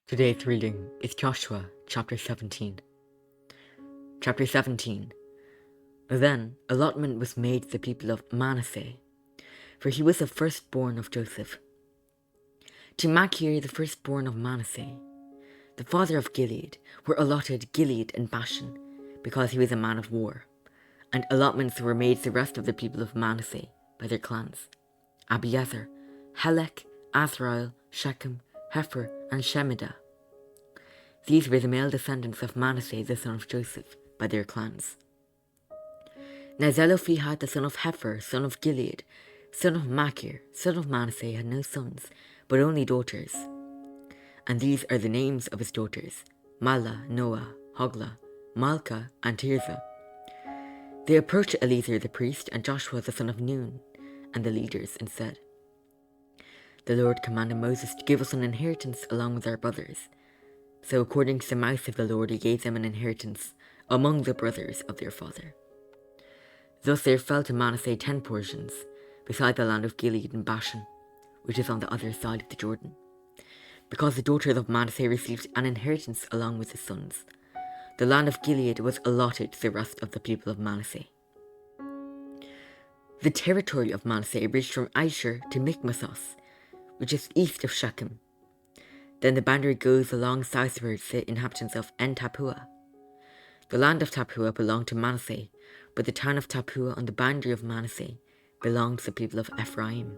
Today's reading is Joshua chapter 17. Chapter 17. Then allotment was made to the people of Manasseh, for he was the firstborn of Joseph. To Machir, the firstborn of Manasseh, the father of Gilead, were allotted Gilead and Bashan, because he was a man of war, and allotments were made to the rest of the people of Manasseh by their clans: Abiezer, Helek, Azrael, Shechem, Hepher, and Shemida. These were the male descendants of Manasseh the son of Joseph, by their clans. Now Zelophehad the son of Hepher, son of Gilead, son of Machir, son of Manasseh, had no sons, but only daughters. And these are the names of his daughters: Mahlah, Noah, Hoglah, Malchah, and Tirzah. They approached Eleazar the priest and Joshua the son of Nun, and the leaders, and said, "The Lord commanded Moses to give us an inheritance along with our brothers. So according to the mouth of the Lord he gave them an inheritance among the brothers of their father. Thus there fell to Manasseh 10 portions, beside the land of Gilead and Bashan, which is on the other side of the Jordan, because the daughters of Manasseh received an inheritance along with his sons. The land of Gilead was allotted to the rest of the people of Manasseh. The territory of Manasseh reached from Asher to Michmasos, which is east of Shechem. Then the boundary goes along southwards to the inhabitants of En-Tappuah. The land of Tappuah belonged to Manasseh, but the town of Tappuah on the boundary of Manasseh belonged to the people of Ephraim.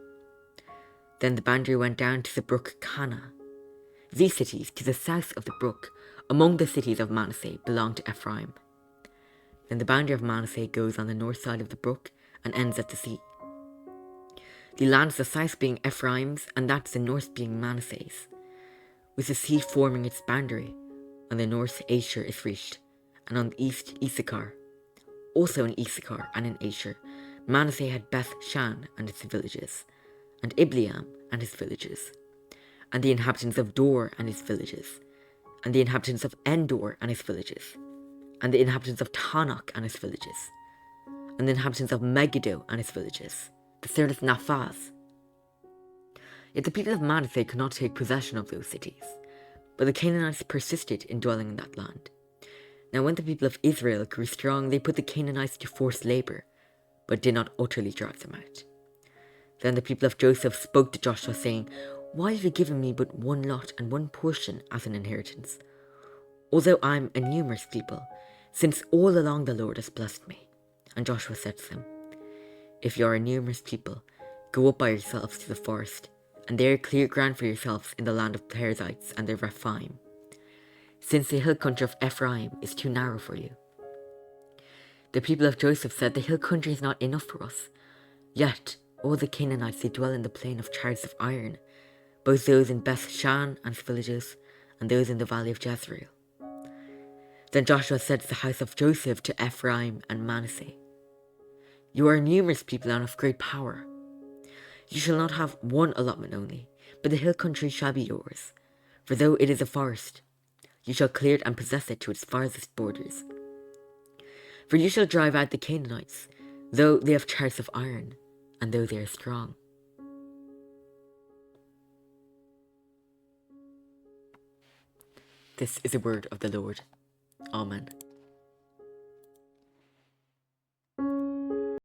Then the boundary went down to the brook Kana. These cities, to the south of the brook, among the cities of Manasseh, belonged to Ephraim. Then the boundary of Manasseh goes on the north side of the brook and ends at the sea. The land to the south being Ephraim's, and that to the north being Manasseh's, with the sea forming its boundary. On the north Asher is reached, and on the east Issachar. Also in Issachar and in Asher, Manasseh had Beth Shan and its villages, and Ibleam and its villages, and the inhabitants of Dor and its villages, and the inhabitants of Endor and its villages, and the inhabitants of Tanakh and its villages, and the inhabitants of Megiddo and its villages, the third of Naphaz. Yet the people of Manasseh could not take possession of those cities, but the Canaanites persisted in dwelling in that land. Now when the people of Israel grew strong, they put the Canaanites to forced labour, but did not utterly drive them out. Then the people of Joseph spoke to Joshua, saying, "Why have you given me but one lot and one portion as an inheritance, although I am a numerous people, since all along the Lord has blessed me?" And Joshua said to them, "If you are a numerous people, go up by yourselves to the forest, and there clear ground for yourselves in the land of the Perizzites and the Rephaim, since the hill country of Ephraim is too narrow for you." The people of Joseph said, "The hill country is not enough for us. Yet all the Canaanites, they dwell in the plain of chariots of iron, both those in Beth Shan and its villages, and those in the valley of Jezreel." Then Joshua said to the house of Joseph, to Ephraim and Manasseh, "You are a numerous people and of great power. You shall not have one allotment only, but the hill country shall be yours. For though it is a forest, you shall clear it and possess it to its farthest borders. For you shall drive out the Canaanites, though they have chariots of iron, and though they are strong." This is the word of the Lord. Amen.